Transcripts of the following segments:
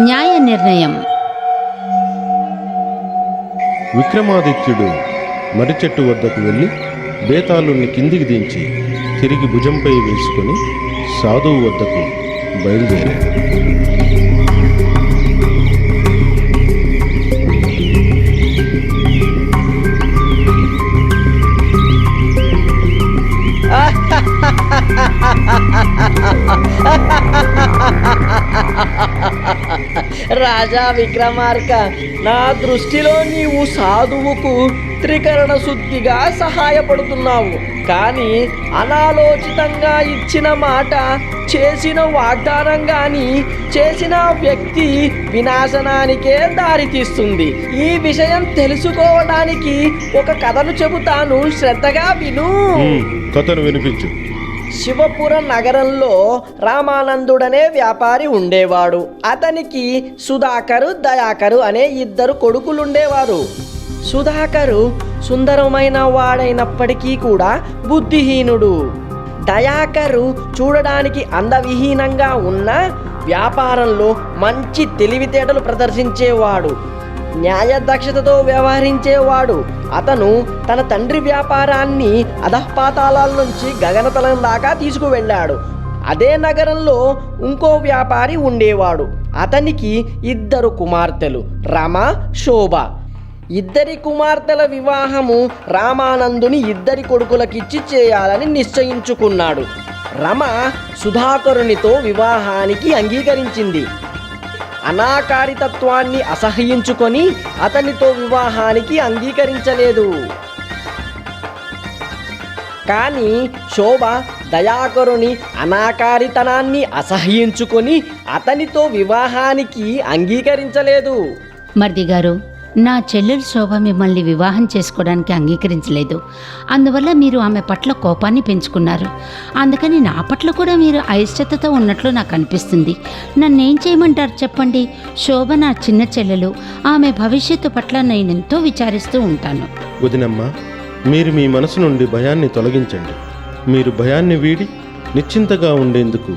న్యాయ నిర్ణయం. విక్రమాదిత్యుడు మర్రి చెట్టు వద్దకు వెళ్ళి బేతాళుణ్ణి కిందికి దించి తిరిగి భుజంపై వేసుకొని సాధువు వద్దకు బయలుదేరాడు. రాజా విక్రమార్క, నా దృష్టిలో నీవు సాధువుకు త్రికరణ శుద్ధిగా సహాయపడుతున్నావు. కానీ అనాలోచితంగా ఇచ్చిన మాట, చేసిన వాగ్దానం గాని చేసిన వ్యక్తి వినాశనానికే దారితీస్తుంది. ఈ విషయం తెలుసుకోవడానికి ఒక కథను చెబుతాను, శ్రద్ధగా విను. కథను వినిపించు. శివపురం నగరంలో రామానందుడనే వ్యాపారి ఉండేవాడు. అతనికి సుధాకరు, దయాకరు అనే ఇద్దరు కొడుకులుండేవారు. సుధాకరు సుందరమైన వాడైనప్పటికీ కూడా బుద్ధిహీనుడు. దయాకరు చూడడానికి అందవిహీనంగా ఉన్న వ్యాపారంలో మంచి తెలివితేటలు ప్రదర్శించేవాడు, న్యాయదక్షతతో వ్యవహరించేవాడు. అతను తన తండ్రి వ్యాపారాన్ని అధఃపాతాళాల నుంచి గగనతలం దాకా తీసుకువెళ్ళాడు. అదే నగరంలో ఇంకో వ్యాపారి ఉండేవాడు. అతనికి ఇద్దరు కుమార్తెలు, రమ, శోభ. ఇద్దరి కుమార్తెల వివాహము రామానందుని ఇద్దరి కొడుకులకిచ్చి చేయాలని నిశ్చయించుకున్నాడు. రమ సుధాకరునితో వివాహానికి అంగీకరించింది. అనాకారితత్వాన్ని అసహ్యించుకొని అతనితో వివాహానికి అంగీకరించలేదు. కానీ శోభ దయాకరుని అనాకారితనాన్ని అసహ్యించుకొని అతనితో వివాహానికి అంగీకరించలేదు. మర్ది గారు, నా చెల్లెలు శోభ మిమ్మల్ని వివాహం చేసుకోవడానికి అంగీకరించలేదు. అందువల్ల మీరు ఆమె పట్ల కోపాన్ని పెంచుకున్నారు. అందుకని నా పట్ల కూడా మీరు అయిష్టతతో ఉన్నట్లు నాకు అనిపిస్తుంది. నన్నేం చేయమంటారు చెప్పండి? శోభ నా చిన్న చెల్లెలు. ఆమె భవిష్యత్తు పట్ల నేనెంతో విచారిస్తూ ఉంటాను. వదినమ్మ, మీరు మీ మనసు నుండి భయాన్ని తొలగించండి. మీరు భయాన్ని వీడి నిశ్చింతగా ఉండేందుకు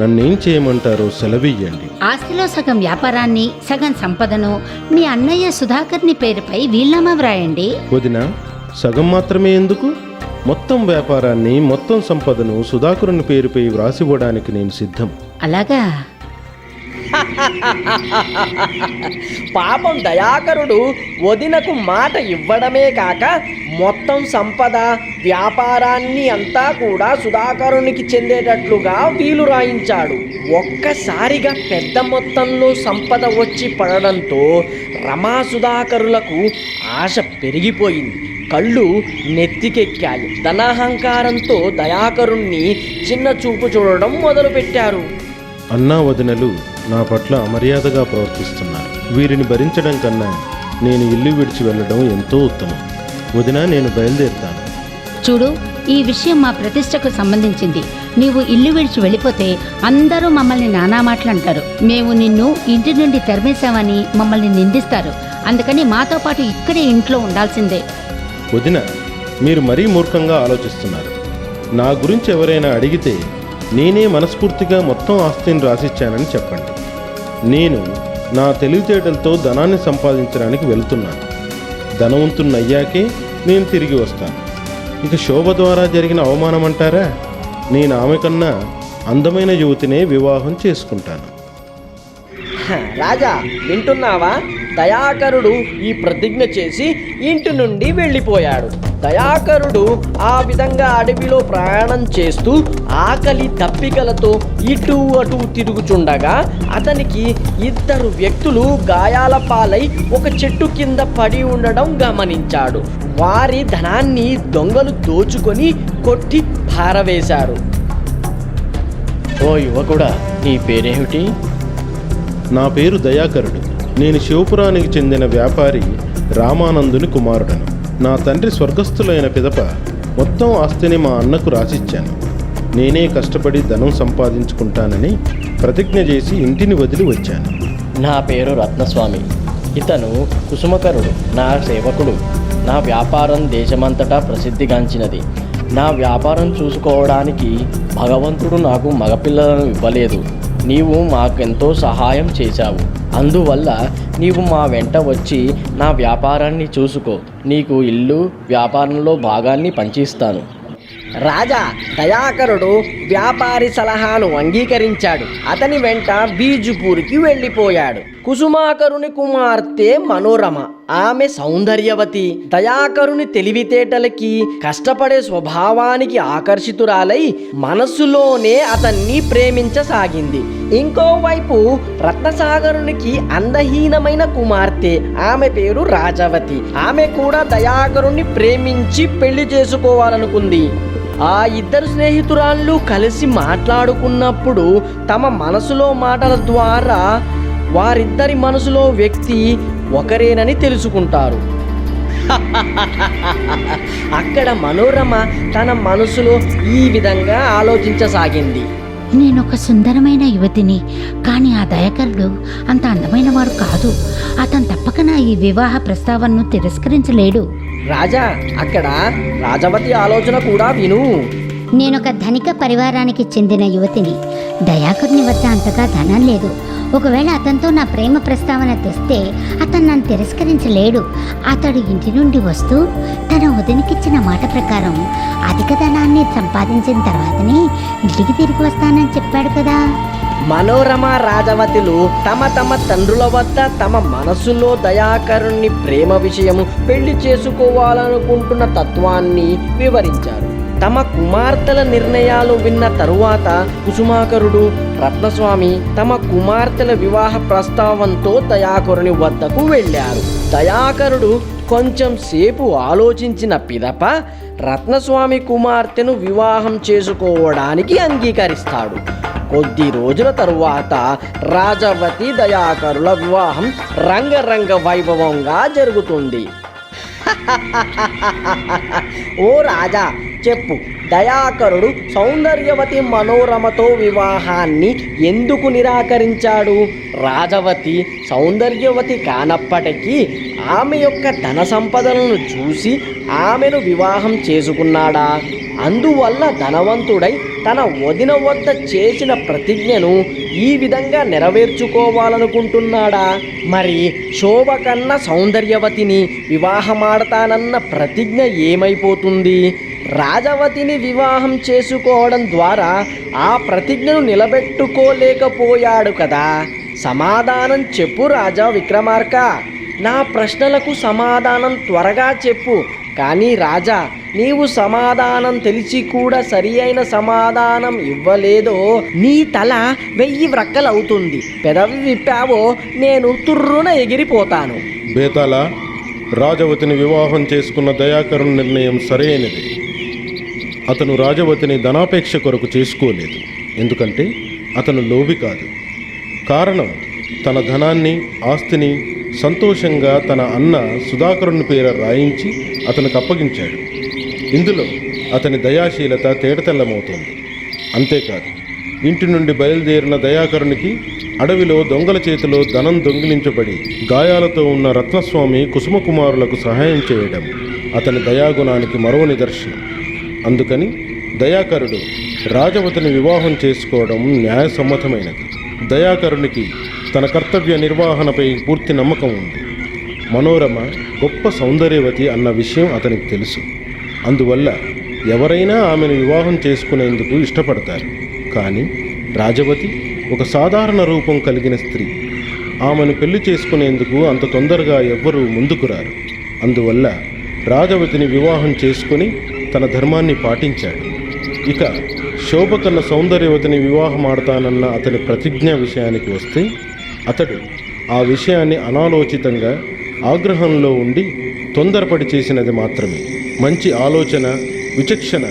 నన్నేం చేయమంటారో సెలవియ్యండి. ఆస్తిలో సగం వ్యాపారాన్ని, సగం సంపదను మీ అన్నయ్య సుధాకర్ని పేరుపై వీల్నామా వ్రాయండి. వదిన, సగం మాత్రమే ఎందుకు? మొత్తం వ్యాపారాన్ని, మొత్తం సంపదను సుధాకరుని పేరుపై వ్రాసివ్వడానికి నేను సిద్ధం. అలాగా? పాపం దయాకరుడు వదినకు మాట ఇవ్వడమే కాక మొత్తం సంపద, వ్యాపారాన్ని అంతా కూడా సుధాకరునికి చెందేటట్లుగా వీలు రాయించాడు. ఒక్కసారిగా పెద్ద మొత్తంలో సంపద వచ్చి పడడంతో రమా సుధాకరులకు ఆశ పెరిగిపోయింది. కళ్ళు నెత్తికెక్కాయి. ధనాహంకారంతో దయాకరుణ్ణి చిన్న చూపు చూడడం మొదలుపెట్టారు. అన్నా వదినలు నా పట్ల అమర్యాదగా ప్రవర్తిస్తున్నారు. వీరిని భరించడం కన్నా నేను ఇల్లు విడిచి వెళ్ళడం ఎంతో ఉత్తమం. వదిన, నేను బయలుదేరుతాను. చూడు, ఈ విషయం మా ప్రతిష్టకు సంబంధించింది. నీవు ఇల్లు విడిచి వెళ్ళిపోతే అందరూ మమ్మల్ని నానా మాటలు అంటారు. మేము నిన్ను ఇంటి నుండి తరిమేశామని మమ్మల్ని నిందిస్తారు. అందుకని మాతో పాటు ఇక్కడే ఇంట్లో ఉండాల్సిందే. వదిన, మీరు మరీ మూర్ఖంగా ఆలోచిస్తున్నారు. నా గురించి ఎవరైనా అడిగితే నేనే మనస్ఫూర్తిగా మొత్తం ఆస్తిని రాసిచ్చానని చెప్పండి. నేను నా తెలివితేటలతో ధనాన్ని సంపాదించడానికి వెళ్తున్నాను. ధనవంతున్నయ్యాకే నేను తిరిగి వస్తాను. ఇక శోభ ద్వారా జరిగిన అవమానం అంటారా? నేను ఆమె కన్నా అందమైన యువతినే వివాహం చేసుకుంటాను. రాజా, వింటున్నావా? దయాకరుడు ఈ ప్రతిజ్ఞ చేసి ఇంటి నుండి వెళ్ళిపోయాడు. దయాకరుడు ఆ విధంగా అడవిలో ప్రయాణం చేస్తూ ఆకలి దప్పికలతో ఇటు అటు తిరుగుచుండగా అతనికి ఇద్దరు వ్యక్తులు గాయాల పాలై ఒక చెట్టు కింద పడి ఉండడం గమనించాడు. వారి ధనాన్ని దొంగలు దోచుకొని కొట్టి పారవేశారు. ఓ యువకుడా, నీ పేరేమిటి? నా పేరు దయాకరుడు. నేను శివపురానికి చెందిన వ్యాపారి రామానందుని కుమారుడను. నా తండ్రి స్వర్గస్థులైన పిదప మొత్తం ఆస్తిని మా అన్నకు రాసిచ్చాను. నేనే కష్టపడి ధనం సంపాదించుకుంటానని ప్రతిజ్ఞ చేసి ఇంటిని వదిలి వచ్చాను. నా పేరు రత్నస్వామి. ఇతను కుసుమకరుడు, నా సేవకుడు. నా వ్యాపారం దేశమంతటా ప్రసిద్ధిగాంచినది. నా వ్యాపారం చూసుకోవడానికి భగవంతుడు నాకు మగపిల్లలను ఇవ్వలేదు. నీవు మాకెంతో సహాయం చేశావు. అందువల్ల నీవు మా వెంట వచ్చి నా వ్యాపారాన్ని చూసుకో. నీకు ఇల్లు వ్యాపారంలో భాగాన్ని పంచిస్తాను. రాజా దయాకరుడు వ్యాపారి సలహాను అంగీకరించాడు. అతని వెంట బీజుపూర్కి వెళ్ళిపోయాడు. కుసుమాకరుని కుమార్తె మనోరమ. ఆమె సౌందర్యవతి. దయాకరుని తెలివితేటలకి, కష్టపడే స్వభావానికి ఆకర్షితురాలై మనస్సులోనే అతన్ని ప్రేమించసాగింది. ఇంకోవైపు రత్నసాగరునికి అందహీనమైన కుమార్తె. ఆమె పేరు రాజవతి. ఆమె కూడా దయాకరుని ప్రేమించి పెళ్లి చేసుకోవాలనుకుంది. ఆ ఇద్దరు స్నేహితురాళ్ళు కలిసి మాట్లాడుకున్నప్పుడు తమ మనసులో మాటల ద్వారా వారిద్దరి మనసులో వ్యక్తి ఒకరేనని తెలుసుకుంటారు. అక్కడ మనోరమ తన మనసులో ఈ విధంగా ఆలోచించసాగింది. నేనొక సుందరమైన యువతిని, కానీ ఆ దయాకరుడు అంత అందమైన వాడు కాదు. అతను తప్పక నా ఈ వివాహ ప్రస్తావనను తిరస్కరించలేడు. రాజా, అక్కడ రాజవతి ఆలోచన కూడా విను. నేనొక ధనిక పరివారానికి చెందిన యువతిని. దయాకరుని వద్ద అంతగా ధనం లేదు. ఒకవేళ అతనితో నా ప్రేమ ప్రస్తావన తెస్తే అతను నన్ను తిరస్కరించలేడు. అతడు ఇంటి నుండి వస్తూ తన వదినకిచ్చిన మాట ప్రకారం అధిక ధనాన్ని సంపాదించిన తర్వాతనే ఇంటికి తిరిగి వస్తానని చెప్పాడు కదా. మనోరమ రాజవతులు తమ తమ తండ్రుల వద్ద తమ మనసులో దయాకరుణ్ణి ప్రేమ విషయము పెళ్లి చేసుకోవాలనుకుంటున్న తత్వాన్ని వివరించారు. తమ కుమార్తెల నిర్ణయాలు విన్న తరువాత కుసుమాకరుడు, రత్నస్వామి తమ కుమార్తెల వివాహ ప్రస్తావంతో దయాకరుని వద్దకు వెళ్ళారు. దయాకరుడు కొంచెం సేపు ఆలోచించిన పిదప రత్నస్వామి కుమార్తెను వివాహం చేసుకోవడానికి అంగీకరిస్తాడు. కొద్ది రోజుల తరువాత రాజవతి దయాకరుల వివాహం రంగరంగ వైభవంగా జరుగుతుంది. ఓ రాజా, చెప్పు, దయాకరుడు సౌందర్యవతి మనోరమతో వివాహాన్ని ఎందుకు నిరాకరించాడు? రాజవతి సౌందర్యవతి కానప్పటికీ ఆమె యొక్క ధన సంపదలను చూసి ఆమెను వివాహం చేసుకున్నాడా? అందువల్ల ధనవంతుడై తన వదిన వద్ద చేసిన ప్రతిజ్ఞను ఈ విధంగా నెరవేర్చుకోవాలనుకుంటున్నాడా? మరి శోభ కన్నా సౌందర్యవతిని వివాహమాడతానన్న ప్రతిజ్ఞ ఏమైపోతుంది? రాజవతిని వివాహం చేసుకోవడం ద్వారా ఆ ప్రతిజ్ఞను నిలబెట్టుకోలేకపోయాడు కదా. సమాధానం చెప్పు రాజా విక్రమార్క. నా ప్రశ్నలకు సమాధానం త్వరగా చెప్పు. కానీ రాజా, నీవు సమాధానం తెలిసి కూడా సరి అయిన సమాధానం ఇవ్వలేదో నీ తల 1000 వ్రక్కలవుతుంది. పెదవి విప్పావో నేను తుర్రున ఎగిరిపోతాను. బేతాళ, రాజవతిని వివాహం చేసుకున్న దయాకరుని నిర్ణయం సరైనది. అతను రాజవతిని ధనాపేక్ష కొరకు చేసుకోలేదు. ఎందుకంటే అతను లోభి కాదు. కారణం, తన ధనాన్ని, ఆస్తిని సంతోషంగా తన అన్న సుధాకరుని పేర రాయించి అతనికి అప్పగించాడు. ఇందులో అతని దయాశీలత తేటతెల్లమవుతుంది. అంతేకాదు, ఇంటి నుండి బయలుదేరిన దయాకరునికి అడవిలో దొంగల చేతిలో ధనం దొంగిలించబడి గాయాలతో ఉన్న రత్నస్వామి కుసుమకుమారులకు సహాయం చేయడం అతని దయాగుణానికి మరో నిదర్శనం. అందుకని దయాకరుడు రాజవతిని వివాహం చేసుకోవడం న్యాయసమ్మతమైనది. దయాకరునికి తన కర్తవ్య నిర్వహణపై పూర్తి నమ్మకం ఉంది. మనోరమ గొప్ప సౌందర్యవతి అన్న విషయం అతనికి తెలుసు. అందువల్ల ఎవరైనా ఆమెను వివాహం చేసుకునేందుకు ఇష్టపడతారు. కానీ రాజవతి ఒక సాధారణ రూపం కలిగిన స్త్రీ. ఆమెను పెళ్లి చేసుకునేందుకు అంత తొందరగా ఎవ్వరూ ముందుకు రారు. అందువల్ల రాజవతిని వివాహం చేసుకుని తన ధర్మాన్ని పాటించాడు. ఇక శోభ కన్న సౌందర్యవతిని వివాహమాడతానన్న అతని ప్రతిజ్ఞ విషయానికి వస్తే, అతడు ఆ విషయాన్ని అనాలోచితంగా ఆగ్రహంలో ఉండి తొందరపడి చేసినది మాత్రమే. మంచి ఆలోచన, విచక్షణ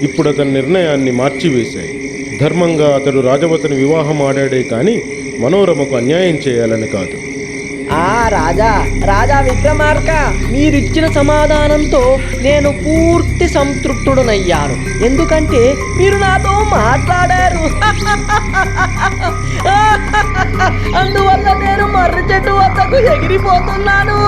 ఇప్పుడు అతని నిర్ణయాన్ని మార్చివేశాయి. ధర్మంగా అతడు రాజవతిని వివాహం ఆడాడే కానీ మనోరమకు అన్యాయం చేయాలని కాదు. రాజా విక్రమార్క, మీరిచ్చిన సమాధానంతో నేను పూర్తి సంతృప్తుడనయ్యాను. ఎందుకంటే మీరు నాతో మాట్లాడారు. అందువల్ల నేను మర్రి చెట్టు వద్దకు ఎగిరిపోతున్నాను.